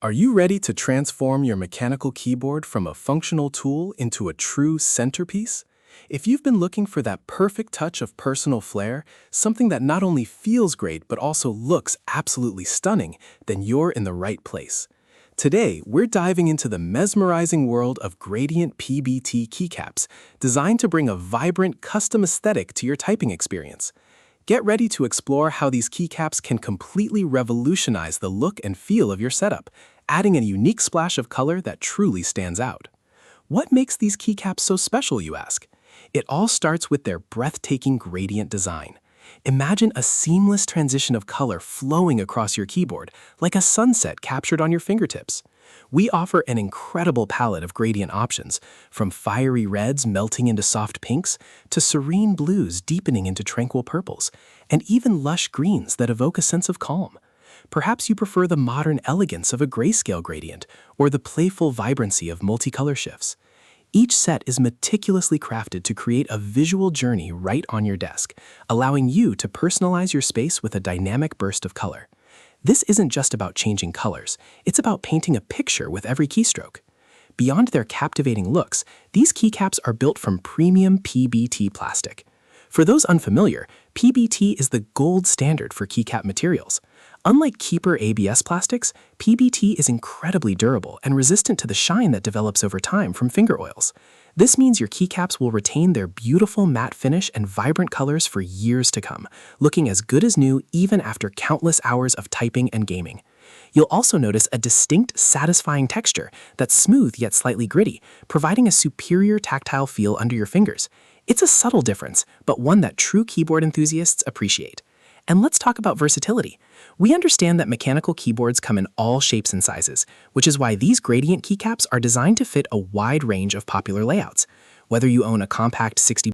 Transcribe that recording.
Are you ready to transform your mechanical keyboard from a functional tool into a true centerpiece? If you've been looking for that perfect touch of personal flair, something that not only feels great but also looks absolutely stunning, then you're in the right place. Today, we're diving into the mesmerizing world of gradient PBT keycaps, designed to bring a vibrant, custom aesthetic to your typing experience. Get ready to explore how these keycaps can completely revolutionize the look and feel of your setup, adding a unique splash of color that truly stands out. What makes these keycaps so special, you ask? It all starts with their breathtaking gradient design. Imagine a seamless transition of color flowing across your keyboard, like a sunset captured on your fingertips. We offer an incredible palette of gradient options, from fiery reds melting into soft pinks, to serene blues deepening into tranquil purples, and even lush greens that evoke a sense of calm. Perhaps you prefer the modern elegance of a grayscale gradient, or the playful vibrancy of multicolor shifts. Each set is meticulously crafted to create a visual journey right on your desk, allowing you to personalize your space with a dynamic burst of color. This isn't just about changing colors, it's about painting a picture with every keystroke. Beyond their captivating looks, these keycaps are built from premium PBT plastic. For those unfamiliar, PBT is the gold standard for keycap materials. Unlike Keeper ABS plastics, PBT is incredibly durable and resistant to the shine that develops over time from finger oils. This means your keycaps will retain their beautiful matte finish and vibrant colors for years to come, looking as good as new even after countless hours of typing and gaming. You'll also notice a distinct, satisfying texture that's smooth yet slightly gritty, providing a superior tactile feel under your fingers. It's a subtle difference, but one that true keyboard enthusiasts appreciate. And let's talk about versatility. We understand that mechanical keyboards come in all shapes and sizes, which is why these gradient keycaps are designed to fit a wide range of popular layouts. Whether you own a compact 60